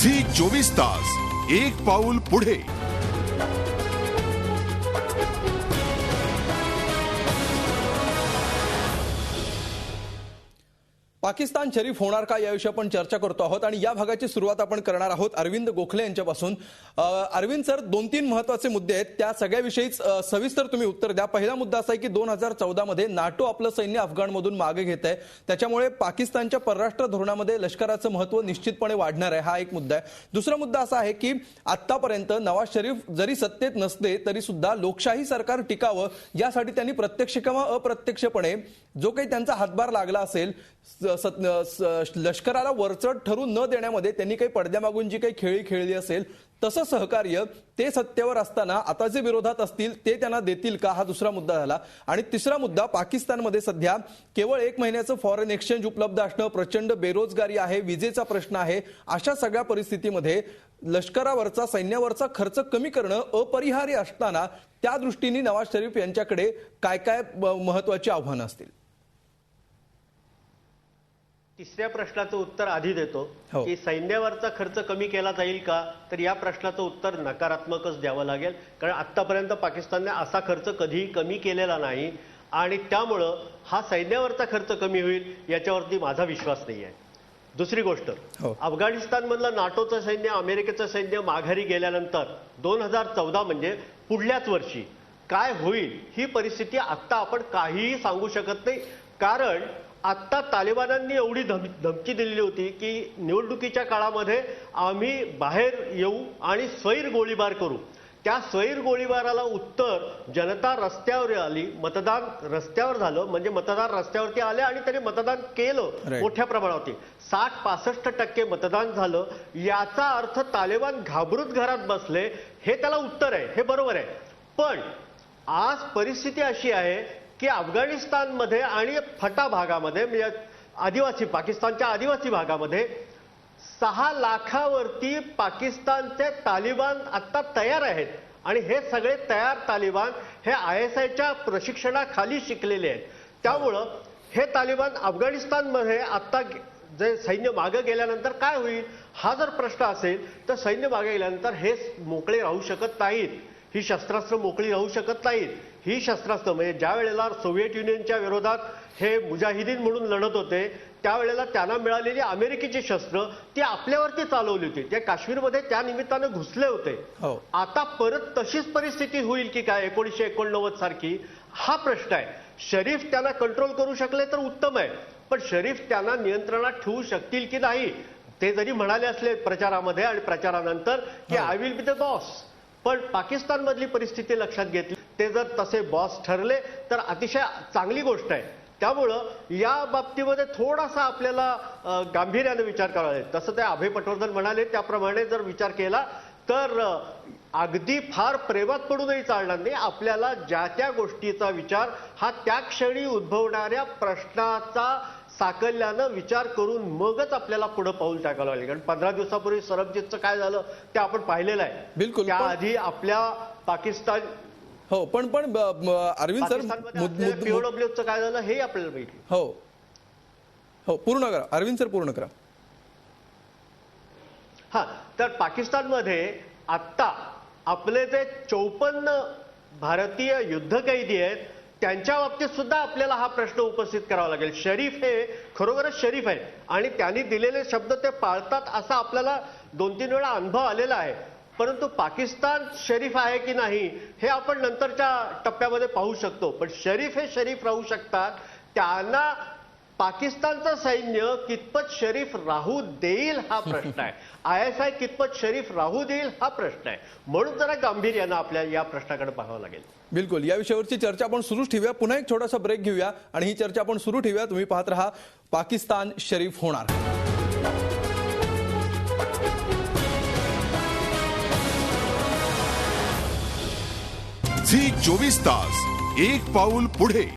Zee 24 तास एक पाऊल पुढे। पाकिस्तान शरीफ होणार का याविषयी आपण चर्चा करतो आहोत आणि या भागाची सुरुवात आपण करणार आहोत अरविंद गोखले यांच्यापासून। अरविंद सर, 2-3 महत्त्वाचे मुद्दे आहेत, त्या सगळ्याविषयीच सविस्तर तुम्ही उत्तर द्या। पहिला मुद्दा असा आहे की 2014 मध्ये नाटो आपलं सैन्य अफगाणमधून मागे घेत आहे, त्याच्यामुळे पाकिस्तानच्या परराष्ट्र धोरणामध्ये लष्कराचं महत्त्व निश्चितपणे वाढणार आहे, हा एक मुद्दा आहे। दुसरा मुद्दा असा आहे की आतापर्यंत नवाज शरीफ जरी सत्तेत नसले तरी सुद्धा लोकशाही सरकार टिकावं यासाठी त्यांनी प्रत्यक्ष किंवा अप्रत्यक्षपणे जो काही त्यांचा हातभार लागला असेल, लष्कराला वरचढ ठरू न देण्यामध्ये त्यांनी काही पडद्यामागून जी काही खेळी खेळली असेल तसं सहकार्य ते सत्तेवर असताना आता जे विरोधात असतील ते त्यांना देतील का, हा दुसरा मुद्दा झाला। आणि तिसरा मुद्दा, पाकिस्तानमध्ये सध्या केवळ 1 महिन्याचं फॉरेन एक्सचेंज उपलब्ध असणं, प्रचंड बेरोजगारी आहे, विजेचा प्रश्न आहे, अशा सगळ्या परिस्थितीमध्ये लष्करावरचा सैन्यावरचा खर्च कमी करणं अपरिहार्य असताना त्या दृष्टीने नवाज शरीफ यांच्याकडे काय काय महत्त्वाची आव्हानं असतील? तिसऱ्या प्रश्नाचं उत्तर आधी देतो की सैन्यावरचा खर्च कमी केला जाईल का, तर या प्रश्नाचं उत्तर नकारात्मकच द्यावं लागेल, कारण आतापर्यंत पाकिस्तानने असा खर्च कधीही कमी केलेला नाही आणि त्यामुळं हा सैन्यावरचा खर्च कमी होईल याच्यावरती माझा विश्वास नाही आहे। दुसरी गोष्ट, अफगाणिस्तानमधलं नाटोचं सैन्य, अमेरिकेचं सैन्य माघारी गेल्यानंतर 2014 म्हणजे पुढल्याच वर्षी काय होईल ही परिस्थिती आत्ता आपण काहीही सांगू शकत नाही, कारण आत्ता तालिबानांनी एवढी धमकी दिलेली होती की निवडणुकीच्या काळामध्ये आम्ही बाहेर येऊ आणि स्वैर गोळीबार करू। त्या स्वैर गोळीबाराला उत्तर जनता रस्त्यावर आली, मतदान रस्त्यावर झालं, म्हणजे मतदार रस्त्यावरती आले आणि त्यांनी मतदान केलं मोठ्या प्रमाणावरती, 60-65% मतदान झालं। याचा अर्थ तालिबान घाबरून घरात बसले, हे त्याला उत्तर आहे, हे बरोबर आहे। पण आज परिस्थिती अशी आहे की अफगाणिस्तानमध्ये आणि फटा भागामध्ये, म्हणजे आदिवासी, पाकिस्तानच्या आदिवासी भागामध्ये 6 लाखावरती पाकिस्तानचे तालिबान आता तयार आहेत आणि हे सगळे तयार तालिबान हे ISIच्या प्रशिक्षणाखाली शिकलेले आहेत। त्यामुळं हे तालिबान अफगाणिस्तानमध्ये आता जे सैन्य मागे गेल्यानंतर काय होईल हा जर प्रश्न असेल तर सैन्य मागे गेल्यानंतर हे मोकळे राहू शकत नाहीत, ही शस्त्रास्त्र मोकळी राहू शकत नाहीत। ही शस्त्रास्त्र म्हणजे ज्या वेळेला सोव्हिएट युनियनच्या विरोधात हे मुजाहिदीन म्हणून लढत होते त्यावेळेला त्यांना मिळालेली अमेरिकेची शस्त्र ती आपल्यावरती चालवली होती, ते काश्मीरमध्ये त्या निमित्तानं घुसले होते। आता परत तशीच परिस्थिती होईल की काय 1989 सारखी, हा प्रश्न आहे। शरीफ त्यांना कंट्रोल करू शकले तर उत्तम आहे, पण शरीफ त्यांना नियंत्रणात ठेवू शकतील की नाही, ते जरी म्हणाले असले प्रचारामध्ये आणि प्रचारानंतर की I will be the boss, पण पाकिस्तानमधली परिस्थिती लक्षात घेतली ते जर तसे बॉस ठरले तर अतिशय चांगली गोष्ट आहे। त्यामुळं या बाबतीमध्ये थोडासा आपल्याला गांभीर्याने विचार करावा लागेल। तसं ते अभय पटवर्धन म्हणाले त्याप्रमाणे जर विचार केला तर अगदी फार प्रेमात पडूनही चालणार नाही। आपल्याला ज्या त्या गोष्टीचा विचार हा त्या क्षणी उद्भवणाऱ्या प्रश्नाचा साकल्यानं विचार करून मगच आपल्याला पुढे पाऊल टाकावं लागेल, कारण 15 दिवसापूर्वी सरबजीतचं काय झालं ते आपण पाहिलेलं आहे। बिलकुल, त्याआधी आपल्या पाकिस्तान पण अरविंद सर, POWचं काय झालं हे आपल्याला माहिती। पूर्ण करा अरविंद सर, पूर्ण करा। तर पाकिस्तानमध्ये आत्ता आपले जे 54 भारतीय युद्धकैदी आहेत त्यांच्या बाबतीत सुद्धा आपल्याला हा प्रश्न उपस्थित करावा लागेल। शरीफ हे खरोखरच शरीफ आहे आणि त्यांनी दिलेले शब्द ते पाळतात असा आपल्याला 2-3 वेळा अनुभव आलेला आहे, परंतु पाकिस्तान शरीफ आहे की नाही हे आपण नंतरच्या टप्प्यामध्ये पाहू शकतो। पण शरीफ हे शरीफ राहू शकतात, त्यांना पाकिस्तानचं सैन्य कितपत शरीफ राहू देईल हा प्रश्न आहे, ISI कितपत शरीफ राहू देईल हा प्रश्न आहे, म्हणून जरा गांभीर्यानं आपल्याला या प्रश्नाकडे पाहावं लागेल। बिलकुल, या विषयावरची चर्चा आपण सुरूच ठेवूया, पुन्हा एक छोटासा ब्रेक घेऊया आणि ही चर्चा आपण सुरू ठेवूया। तुम्ही पाहत रहा पाकिस्तान शरीफ होणार। झी 24 तास एक पाऊल पुढे।